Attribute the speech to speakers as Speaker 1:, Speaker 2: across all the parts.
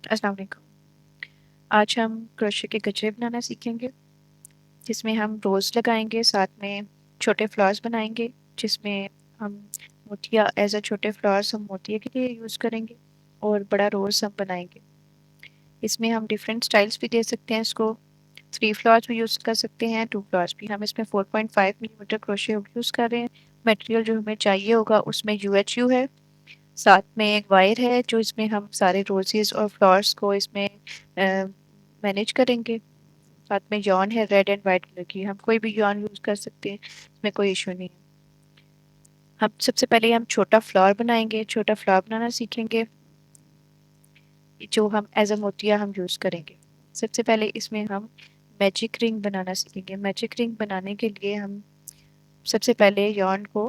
Speaker 1: अस्सलाम वालेकुम। आज हम क्रोशे के गजरे बनाना सीखेंगे, जिसमें हम रोज़ लगाएंगे, साथ में छोटे फ्लावर्स बनाएंगे, जिसमें हम मोतिया एज अ छोटे फ्लावर्स हम मोतिया के लिए यूज़ करेंगे और बड़ा रोज़ हम बनाएंगे। इसमें हम डिफरेंट स्टाइल्स भी दे सकते हैं इसको। 3 फ्लावर्स भी यूज़ कर सकते हैं, 2 फ्लावर्स भी। हम इसमें 4.5 मिलीमीटर क्रोशे यूज़ कर रहे हैं। मटेरियल जो हमें चाहिए होगा उसमें UHU है, साथ में एक वायर है जो इसमें हम सारे रोजेस और फ्लावर्स को इसमें मैनेज करेंगे। साथ में यॉन है रेड एंड वाइट कलर की, हम कोई भी यॉन यूज कर सकते हैं, इसमें कोई इशू नहीं है। हम सबसे पहले हम छोटा फ्लावर बनाएंगे, छोटा फ्लावर बनाना सीखेंगे, जो हम एज अ मोतिया हम यूज करेंगे। सबसे पहले इसमें हम मैजिक रिंग बनाना सीखेंगे। मैजिक रिंग बनाने के लिए हम सबसे पहले यॉन को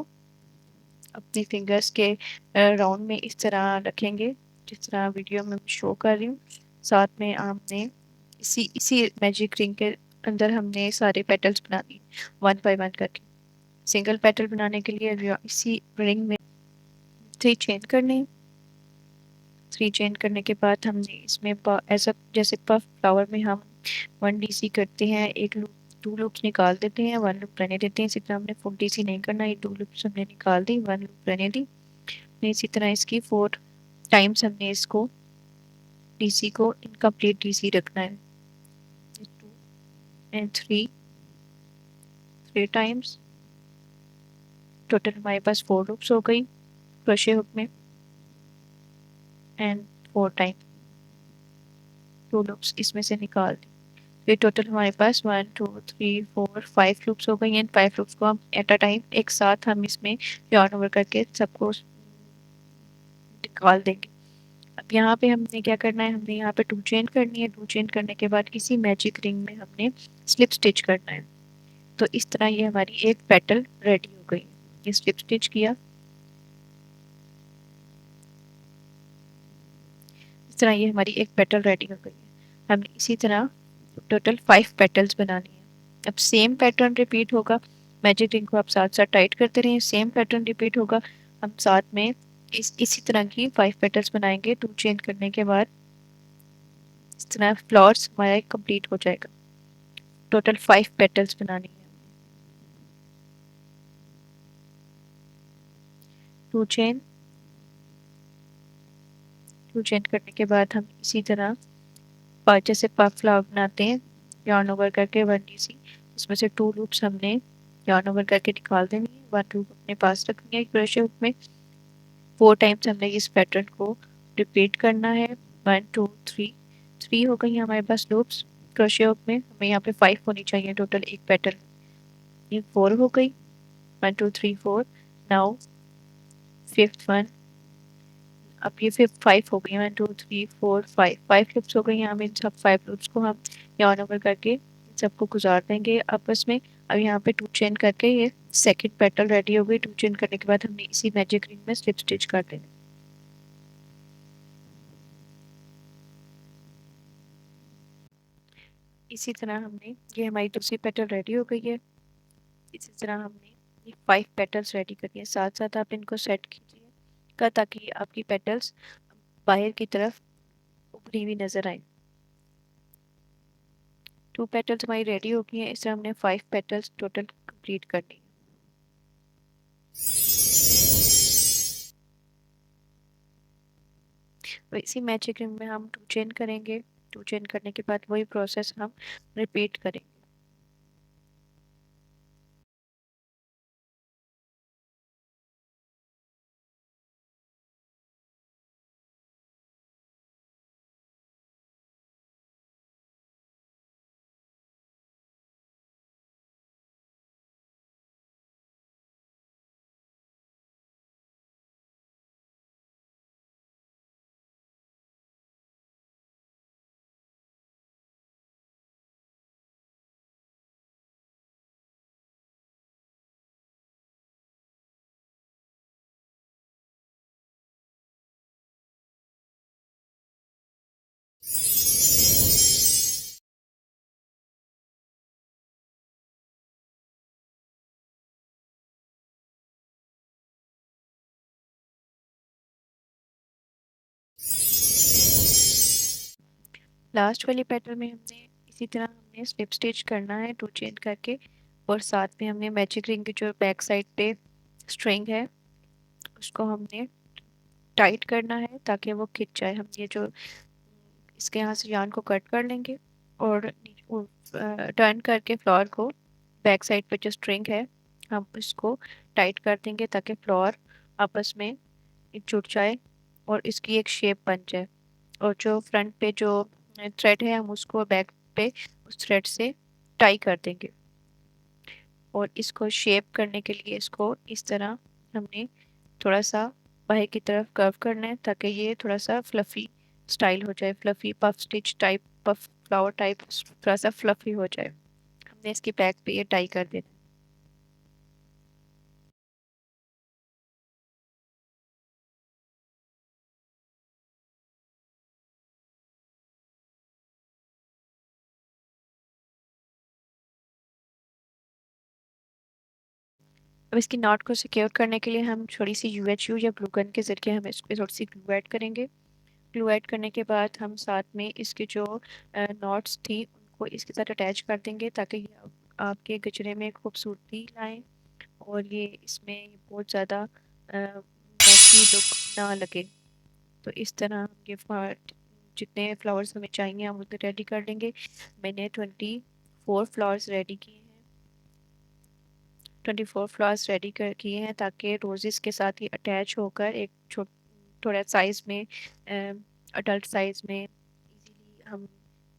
Speaker 1: अपनी फिंगर्स के राउंड में इस तरह रखेंगे, जिस तरह वीडियो में शो कर रही हूँ। साथ में हमने इसी इसी मैजिक रिंग के अंदर हमने सारे पेटल्स बना दिए, 1 बाय 1 करके। सिंगल पेटल बनाने के लिए इसी रिंग में 3 चेन करने हैं। 3 चेन करने के बाद हमने इसमें ऐसा जैसे पफ फ्लावर में हम 1 DC करते हैं, एक लूप 2 लूप्स निकाल देते हैं, 1 लूप रहने देते हैं। इसी तरह हमने 4 DC नहीं करना, ये 2 लूप्स हमने निकाल दी, 1 लूप रहने दी। इसी तरह इसकी 4 टाइम्स हमने इसको DC को इनकम्प्लीट DC रखना है। 2 and 3 टाइम्स। टोटल हमारे पास 4 लूप्स हो गई क्रोशे हुक में, एंड 4 टाइम 2 लूप्स इसमें से निकाल दी। फिर टोटल हमारे पास 1 2 3 4 5 लूप्स हो गई, एंड 5 लूप्स को हम एट अ टाइम एक साथ हम इसमें yarn ओवर करके सबको निकाल देंगे। अब यहाँ पे हमने क्या करना है, हमने यहाँ पे 2 चेन करनी है। 2 चेन करने के बाद किसी मैजिक रिंग में हमने स्लिप स्टिच करना है। तो इस तरह ये हमारी एक पेटल रेडी हो गई। ये स्लिप स्टिच किया, इस तरह ये हमारी एक पेटल रेडी हो गई है। हमने इसी तरह टोटल 5 पेटल्स बनानी है। अब सेम पैटर्न रिपीट होगा, मैजिक रिंग को आप साथ साथ टाइट करते रहिए, सेम पैटर्न रिपीट होगा। हम साथ में इसी तरह की 5 पेटल्स बनाएंगे। 2 चेन करने के बाद इस तरह फ्लावर्स हमारा कंप्लीट हो जाएगा। टोटल 5 पेटल्स बनानी है। 2 चेन, 2 चेन करने के बाद हम इसी तरह जैसे पफ फ्लावर बनाते हैं, yarn ओवर करके 1 DC, इसमें से 2 लूप्स हमने yarn ओवर करके निकाल देनी है। 1 लूप अपने पास रखनी है क्रोशे हुक में। 4 टाइम्स हमने इस पैटर्न को रिपीट करना है। 1 2 3 हो गई हमारे पास लूप्स क्रोशे हुक में। हमें यहाँ पे 5 होनी चाहिए टोटल एक पैटर्न। ये 4 हो गई, 1 2 3 4। Now fifth one. अब ये 5 हो गई, 1 2 3 4 5 5 लूप्स हो गई हैं। हम इन सब 5 लूप्स को हम yarn ओवर करके सबको गुजार देंगे आपस में। अब यहाँ पे 2 चेन करके ये सेकंड पेटल रेडी हो गई। 2 चेन करने के बाद हमने इसी मैजिक रिंग में स्लिप स्टिच कर देना। इसी तरह हमने ये हमारी दूसरी पेटल रेडी हो गई है। इसी तरह हमने ये 5 पेटल्स रेडी करनी है। साथ साथ आप इनको सेट कीजिएगा ताकि आपकी पेटल्स बाहर की तरफ उभरी हुई नजर आए। 2 पेटल्स हमारी रेडी हो गई हैं। इस तरह हमने 5 पेटल्स टोटल कंप्लीट करनी है। तो इसी मैजिक रिंग में हम 2 चेन करेंगे। 2 चेन करने के बाद वही प्रोसेस हम रिपीट करेंगे। लास्ट वाली पेटल में हमने इसी तरह हमने स्लिप स्टिच करना है 2 चेन करके, और साथ में हमने मैजिक रिंग की जो बैक साइड पे स्ट्रिंग है उसको हमने टाइट करना है ताकि वो खिंच जाए। हम ये जो इसके यहाँ से यार्न को कट कर लेंगे और टर्न करके फ्लावर को बैक साइड पे जो स्ट्रिंग है हम इसको टाइट कर देंगे ताकि फ्लावर आपस में जुड़ जाए और इसकी एक शेप बन जाए। और जो फ्रंट पे जो थ्रेड है हम उसको बैक पे उस थ्रेड से टाई कर देंगे, और इसको शेप करने के लिए इसको इस तरह हमने थोड़ा सा बाहर की तरफ कर्व करना है ताकि ये थोड़ा सा फ्लफी स्टाइल हो जाए, fluffy puff stitch type, puff flower type थोड़ा सा फ्लफी हो जाए। हमने इसकी बैक पे ये टाई कर देना है। अब इसकी नॉट को सिक्योर करने के लिए हम थोड़ी सी UHU या ग्लू गन के जरिए हम इस पर थोड़ी सी ग्लू ऐड करेंगे। ग्लू ऐड करने के बाद हम साथ में इसकी जो नॉट्स थी उनको इसके साथ अटैच कर देंगे ताकि ये आपके गजरे में खूबसूरती लाएं और ये इसमें बहुत ज़्यादा मैसी लुक ना लगे। तो इस तरह हम ये जितने फ्लावर्स हमें चाहिए हम उतने रेडी कर लेंगे। मैंने 24 फ्लावर्स रेडी किए हैं, 24 फ्लावर्स रेडी कर किए हैं ताकि रोजेस के साथ ही अटैच होकर एक थोड़ा साइज में, अडल्ट साइज में इजीली हम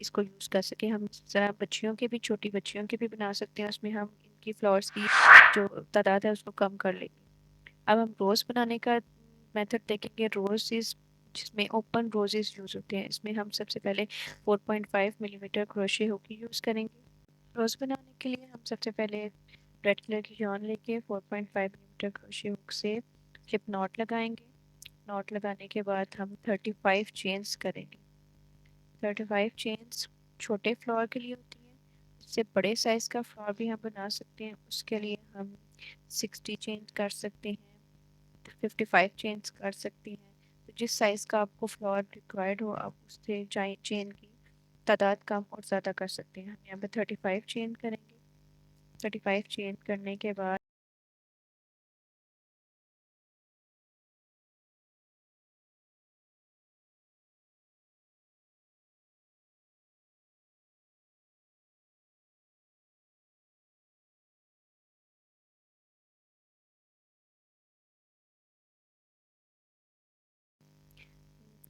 Speaker 1: इसको यूज़ कर सकें। हम इस तरह बच्चियों के भी, छोटी बच्चियों के भी बना सकते हैं, उसमें हम इनकी फ्लावर्स की जो तादाद है उसको कम कर लेंगे। अब हम रोज़ बनाने का मेथड देखेंगे। रोजेस जिसमें ओपन रोजेस यूज़ होते हैं, इसमें हम सबसे पहले 4.5 मिलीमीटर क्रोशे हुक की यूज़ करेंगे। रोज़ बनाने के लिए हम सबसे पहले रेड कलर की yarn लेके 4.5 मिलीमीटर क्रोशे हुक से स्लिप नॉट लगाएंगे। नॉट लगाने के बाद हम 35 चेन्स करेंगे। 35 चेन्स छोटे फ्लावर के लिए होती हैं, इससे बड़े साइज का फ्लावर भी हम बना सकते हैं, उसके लिए हम 60 चेन्स कर सकते हैं, 55 चेन्स कर सकते हैं। तो जिस साइज़ का आपको फ्लावर रिक्वायर्ड हो आप उससे चेन की तादाद कम और ज़्यादा कर सकते हैं। हम यहाँ पे 35 चेन करेंगे। 35 चेन करने के बाद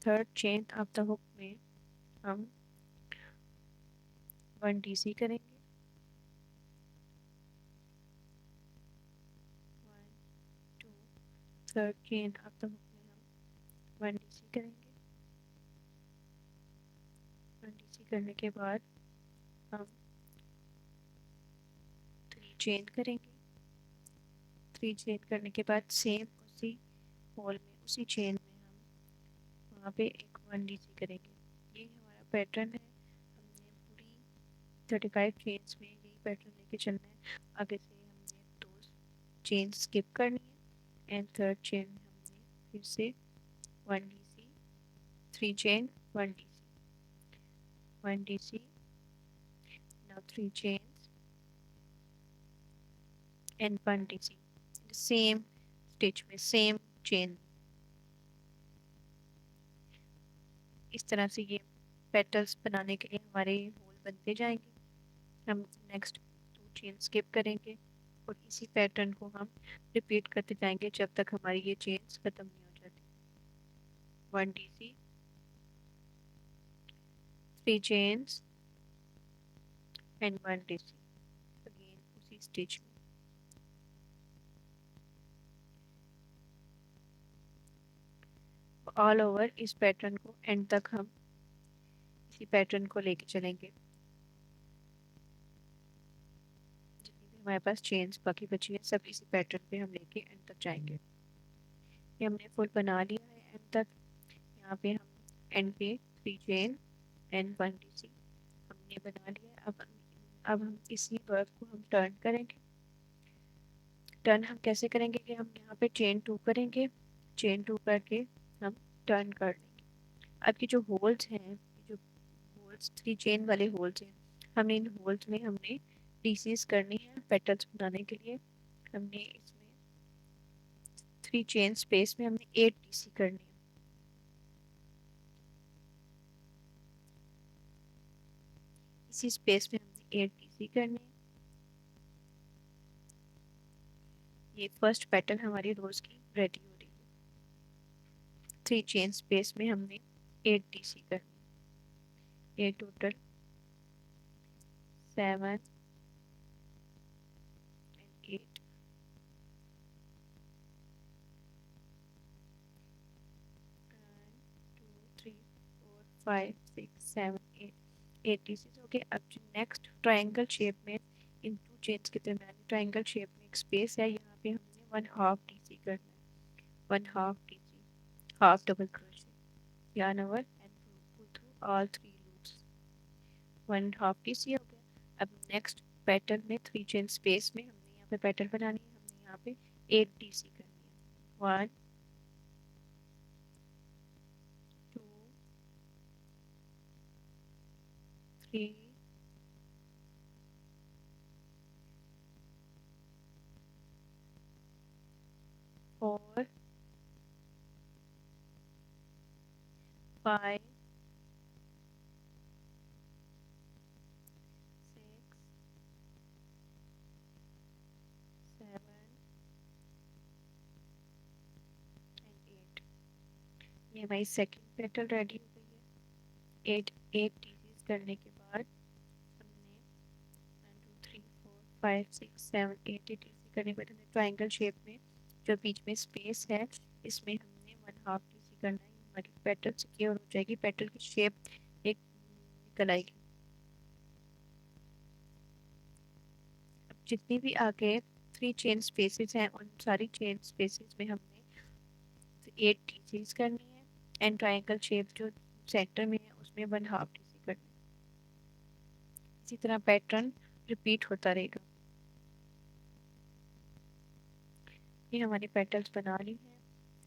Speaker 1: third chain of the hook में हम 1 DC करेंगे। 1 2, third chain of the hook में हम 1 DC करेंगे। 1 DC करने के बाद हम 3 चेन करेंगे। 3 चेन करने के बाद सेम उसी होल में, उसी चेन में हम वहाँ पे एक 1 DC करेंगे। ये हमारा पैटर्न है। हमने पूरी 35 चेन्स में यही पैटर्न लेके चलना है। आगे से हमने 2 चेन स्किप करनी है एंड थर्ड चेन में हमने फिर से 1 DC, 3 chain, 1 DC, 1 DC, now 3 chains and 1 DC, same stitch में, सेम चेन। इस तरह से ये पेटल्स बनाने के लिए हमारे होल बनते जाएंगे। हम नेक्स्ट 2 चेन स्किप करेंगे और इसी पैटर्न को हम रिपीट करते जाएंगे जब तक हमारी ये चेन्स खत्म नहीं हो जाती। 1 DC, 3 chains and 1 DC, again उसी स्टिच में। ऑल ओवर इस पैटर्न को एंड तक हम इसी पैटर्न को लेके चलेंगे। जितनी भी हमारे पास चेन्स बाकी बची हैं सब इसी पैटर्न पे हम लेके एंड तक जाएंगे। ये हमने फुल बना लिया है एंड तक। यहाँ पे हम एंड पे 3 चेन एंड 1 DC हमने बना लिया है। अब हम इसी वर्क को हम टर्न करेंगे। टर्न हम कैसे करेंगे कि हम यहाँ पे चेन 2 करेंगे, चेन 2 करके हम टर्न कर लेंगे। अब ये जो होल्स हैं, ये जो होल होल्स, 3 चेन वाले होल्स हैं। हमने इन होल्स में हमने डीसीज करनी है पेटल्स बनाने के लिए। हमने इसमें 3 चेन स्पेस में हमने 8 डीसी करनी है। इसी स्पेस में हमने 8 डीसी करनी है। ये फर्स्ट पेटल हमारी रोज की रेडी हो रही है। 3 चेन स्पेस में हमने 8 डीसी करनी है। ये टोटल 7 एंड 8, 2 3 4 5 6 7 8 डीसीज हो गए। अब जो नेक्स्ट ट्रायंगल शेप में इन 2 चेन्स के दरमियान ट्रायंगल शेप में एक स्पेस है, यहाँ पे हमने 1/2 डीसी करना है। 1/2 DC, half double crochet, yarn over and pull through all 3 loops। 1/2 DC हो गया। अब नेक्स्ट पैटर्न में 3 चेन स्पेस में हमने यहाँ पे पैटर्न बनानी है। हमने यहाँ पे 8 डीसी करनी है। 1 2 3 4 5 6 7 एंड 8। ये हमारी सेकंड पेटल रेडी हो गई है। 8 डीसीज करने के बाद हमने 1 2 3 4 5 6 7 8 डीसी करने के बाद हमने ट्रायंगल शेप में जो बीच में स्पेस है इसमें हमने 1/2 डीसी करना है। हमारी पेटल सिक्योर हो जाएगी, पेटल की शेप एक निकल आएगी। अब जितनी भी आगे 3 चेन स्पेसेस हैं उन सारी चेन स्पेसेस में हमने 8 डीसीज करनी है एंड ट्रायंगल शेप जो सेंटर में है उसमें 1/2 डीसी करनी है। इसी तरह पैटर्न रिपीट होता रहेगा। ये हमारी पेटल्स बना ली हैं,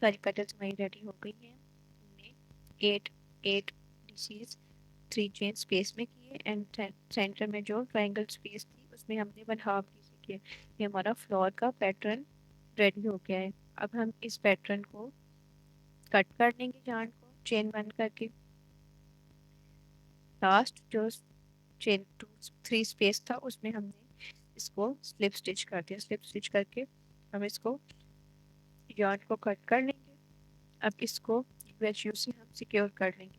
Speaker 1: सारी पेटल्स हमारी रेडी हो गई हैं। हमने 8 डीसीज 3 चेन स्पेस में किए एंड सेंटर में जो ट्रायंगल स्पेस थी उसमें हमने 1/2 डीसी किए। ये हमारा फ्लोर का पैटर्न रेडी हो गया है। अब हम इस पैटर्न को कट कर लेंगे जान को चेन 1 करके। लास्ट जो चेन 2 3 स्पेस था उसमें हमने इसको स्लिप स्टिच कर दिया। स्लिप स्टिच करके हम इसको यार्न को कट कर लेंगे। अब इसको यूएचयू से हम सिक्योर कर लेंगे,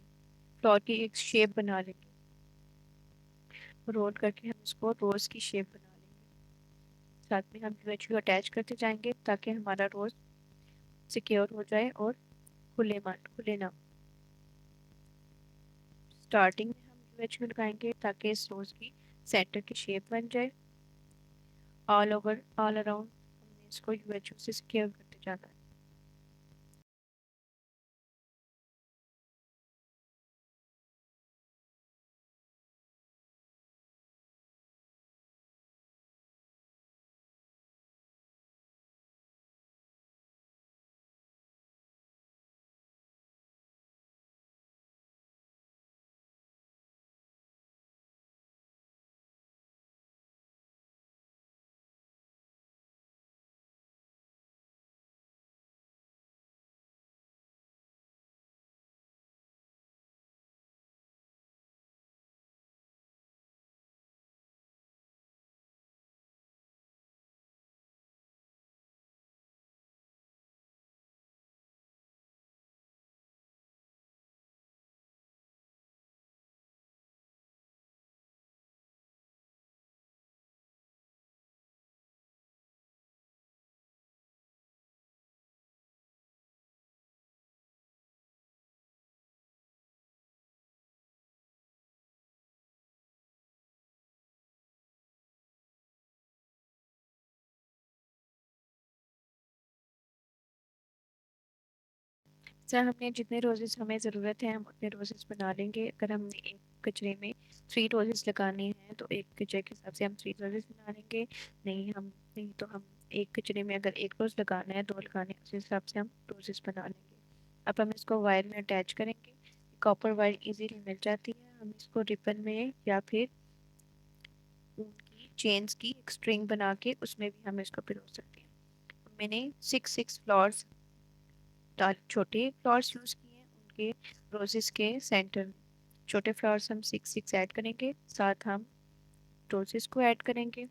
Speaker 1: फ्लोर की एक शेप बना लेंगे। रोल करके हम इसको रोज की शेप बना लेंगे। साथ में हम यूएचयू अटैच करते जाएंगे ताकि हमारा रोज सिक्योर हो जाए और खुले ना। स्टार्टिंग में हम यूएचयू लगाएंगे ताकि इस रोज की सेंटर की शेप बन जाए। ऑल अराउंड हमने इसको यूएचयू से सिक्योर करते जाना है। सर हमने जितने रोजेस हमें ज़रूरत है हम उतने रोजेस बना लेंगे। अगर हमने एक कचरे में 3 रोजेस लगाने हैं तो एक कचरे के हिसाब से हम 3 रोजेस बना लेंगे। नहीं तो हम एक कचरे में अगर 1 रोज लगाना है 2 लगाने हैं उस हिसाब से हम रोजेस बना लेंगे। अब हम इसको वायर में अटैच करेंगे। कॉपर वायर इजीली मिल जाती है, हम इसको रिबन में या फिर ऊन की चेन्स की एक स्ट्रिंग बना के उसमें भी हम इसको पिरो सकते हैं। मैंने 6 फ्लावर्स छोटे फ्लावर्स यूज किए हैं उनके रोजेस के सेंटर। छोटे फ्लावर्स हम 6 ऐड करेंगे, साथ हम रोजेस को ऐड करेंगे।